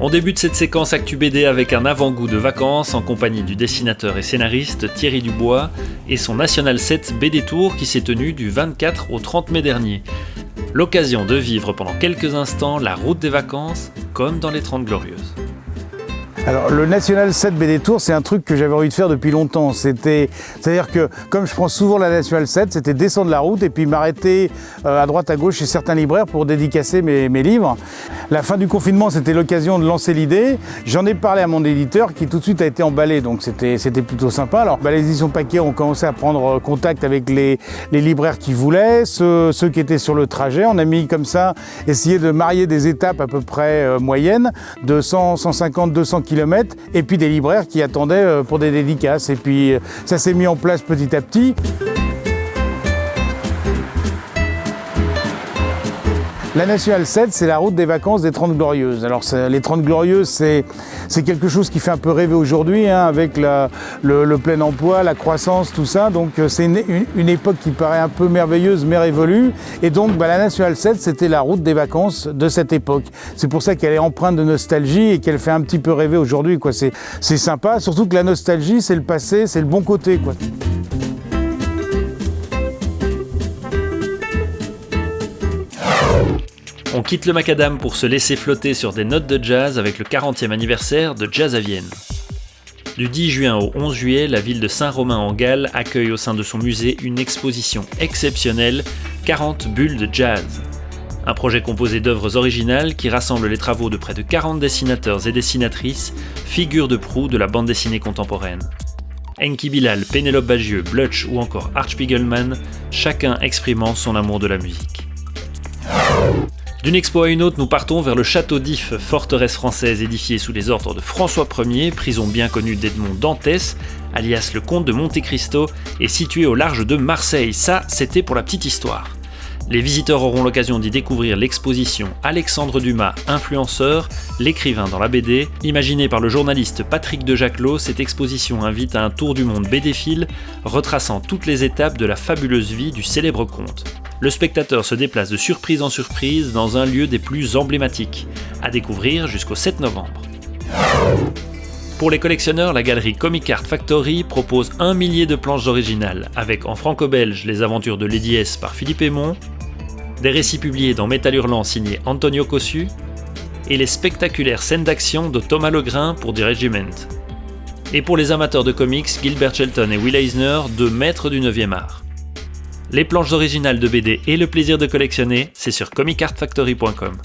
On débute cette séquence Actu BD avec un avant-goût de vacances en compagnie du dessinateur et scénariste Thierry Dubois et son National 7 BD Tour qui s'est tenu du 24 au 30 mai dernier. L'occasion de vivre pendant quelques instants la route des vacances comme dans les 30 Glorieuses. Alors le National 7 BD Tour, c'est un truc que j'avais envie de faire depuis longtemps. C'est-à-dire que comme je prends souvent la National 7, c'était descendre la route et puis m'arrêter à droite à gauche chez certains libraires pour dédicacer mes livres. La fin du confinement, c'était l'occasion de lancer l'idée. J'en ai parlé à mon éditeur qui tout de suite a été emballé, donc c'était plutôt sympa. Alors les éditions Paquet ont commencé à prendre contact avec les libraires qui voulaient, ceux qui étaient sur le trajet. On a mis comme ça, essayer de marier des étapes à peu près moyennes, de 100, 150, 200 km, et puis des libraires qui attendaient pour des dédicaces. Et puis ça s'est mis en place petit à petit. La National 7, c'est la route des vacances des 30 Glorieuses. Alors les 30 Glorieuses, c'est quelque chose qui fait un peu rêver aujourd'hui, avec le plein emploi, la croissance, tout ça. Donc c'est une époque qui paraît un peu merveilleuse mais révolue. Et donc la National 7, c'était la route des vacances de cette époque. C'est pour ça qu'elle est empreinte de nostalgie et qu'elle fait un petit peu rêver aujourd'hui, quoi. C'est sympa, surtout que la nostalgie, c'est le passé, c'est le bon côté, quoi. On quitte le macadam pour se laisser flotter sur des notes de jazz avec le 40e anniversaire de Jazz à Vienne. Du 10 juin au 11 juillet, la ville de Saint-Romain en Galles accueille au sein de son musée une exposition exceptionnelle, 40 bulles de jazz. Un projet composé d'œuvres originales qui rassemble les travaux de près de 40 dessinateurs et dessinatrices, figures de proue de la bande dessinée contemporaine. Enki Bilal, Pénélope Bagieux, Blutch ou encore Art Spiegelman, chacun exprimant son amour de la musique. D'une expo à une autre, nous partons vers le château d'If, forteresse française édifiée sous les ordres de François Ier, prison bien connue d'Edmond Dantès, alias le comte de Monte Cristo, et située au large de Marseille. Ça, c'était pour la petite histoire. Les visiteurs auront l'occasion d'y découvrir l'exposition Alexandre Dumas, influenceur, l'écrivain dans la BD. Imaginée par le journaliste Patrick de Jacquelot, cette exposition invite à un tour du monde BDphile, retraçant toutes les étapes de la fabuleuse vie du célèbre conte. Le spectateur se déplace de surprise en surprise dans un lieu des plus emblématiques, à découvrir jusqu'au 7 novembre. Pour les collectionneurs, la galerie Comic Art Factory propose 1 millier de planches originales, avec en franco-belge Les aventures de Lady S par Philippe Aymon, des récits publiés dans Métal Hurlant signé Antonio Cossu, et les spectaculaires scènes d'action de Thomas Legrain pour The Regiment. Et pour les amateurs de comics, Gilbert Shelton et Will Eisner, deux maîtres du 9e art. Les planches originales de BD et le plaisir de collectionner, c'est sur comicartfactory.com.